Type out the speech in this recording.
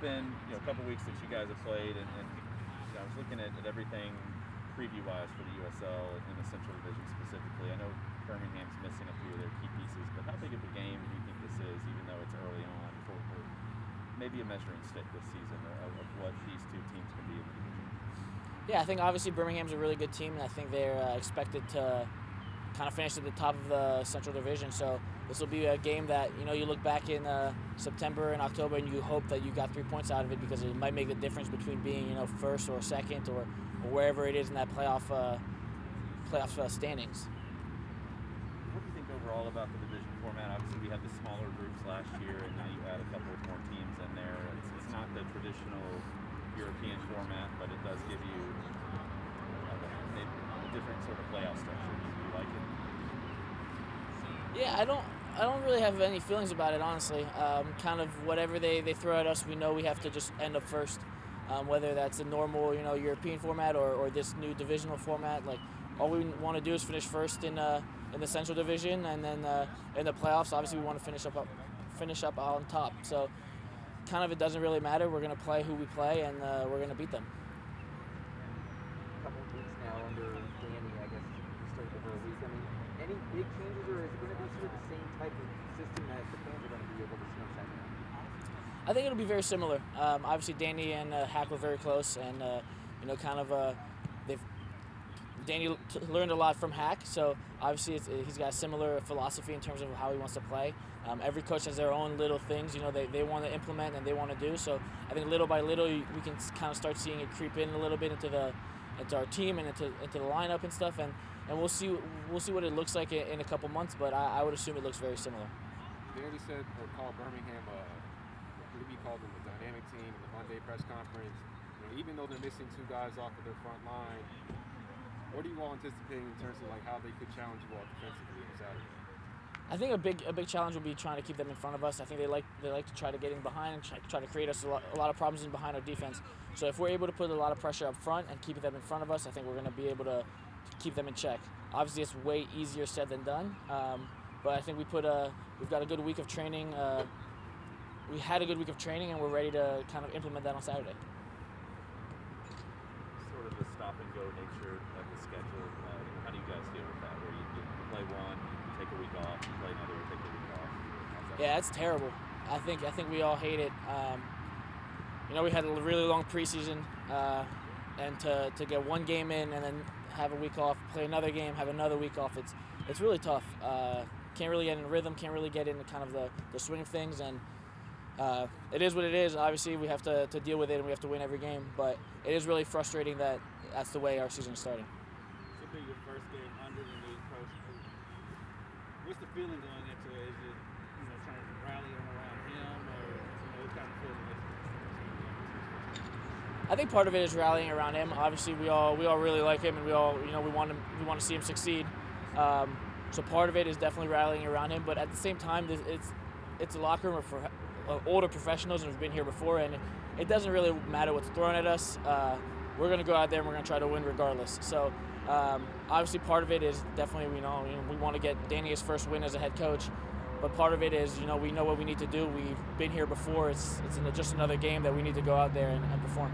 been a couple weeks since you guys have played, and I was looking at everything preview-wise for the USL in the Central Division specifically. I know Birmingham's missing a few of their key pieces, but how big of a game do you think this is, even though it's early on, for maybe a measuring stick this season of what these two teams can be in the division? Yeah, I think obviously Birmingham's a really good team, and I think they're expected to kind of finish at the top of the Central Division. So this will be a game that you look back in September and October, and you hope that you got 3 points out of it, because it might make the difference between being first or second or wherever it is in that playoff standings. What do you think overall about the division format? Obviously, we had the smaller groups last year, and now you add a couple of more teams in there. It's not the traditional European format, but it does give you a different sort of playoff structure. Do you like it? Yeah, I don't really have any feelings about it, honestly. Kind of whatever they throw at us, we know we have to just end up first. Whether that's a normal European format or this new divisional format, like all we want to do is finish first in the Central Division, and then in the playoffs, obviously we want to finish up on top. So kind of it doesn't really matter. We're going to play who we play, and we're going to beat them. A couple of weeks now under Danny, I guess you started the whole week. I mean, any big changes, or is it going to be sort of the same type of system that the fans are going to be able to smash out? I think it'll be very similar. Obviously, Danny and Hack were very close, and Danny learned a lot from Hack. So obviously, he's got a similar philosophy in terms of how he wants to play. Every coach has their own little things, they want to implement and they want to do. So I think little by little, we can kind of start seeing it creep in a little bit into our team and into the lineup and stuff. And we'll see what it looks like in a couple months. But I would assume it looks very similar. Danny said or called Birmingham he called them a dynamic team in the Monday press conference. Even though they're missing 2 guys off of their front line, what are you all anticipating in terms of how they could challenge you all defensively on Saturday? I think a big challenge will be trying to keep them in front of us. I think they like to try to get in behind and try to create us a lot of problems in behind our defense. So if we're able to put a lot of pressure up front and keep them in front of us, I think we're going to be able to keep them in check. Obviously, it's way easier said than done, but I think we've got a good week of training. We had a good week of training, and we're ready to kind of implement that on Saturday. Sort of the stop-and-go nature of the schedule. How do you guys deal with that? Where you play one, you take a week off, you play another, you take a week off? Yeah, it's terrible. I think we all hate it. We had a really long preseason, and to get one game in and then have a week off, play another game, have another week off, it's really tough. Can't really get in rhythm, can't really get into kind of the swing of things, and it is what it is. Obviously, we have to deal with it, and we have to win every game. But it is really frustrating that that's the way our season is starting. This will be your first game under the new coach. What's the feeling going into it? Is it trying to rally around him, or what kind of feeling is it? I think part of it is rallying around him. Obviously, we all really like him, and we want to see him succeed. So part of it is definitely rallying around him. But at the same time, it's a locker room for older professionals and have been here before, and it doesn't really matter what's thrown at us. We're going to go out there and we're going to try to win regardless. So obviously part of it is definitely we want to get Danny his first win as a head coach, but part of it is we know what we need to do. We've been here before. It's just another game that we need to go out there and perform.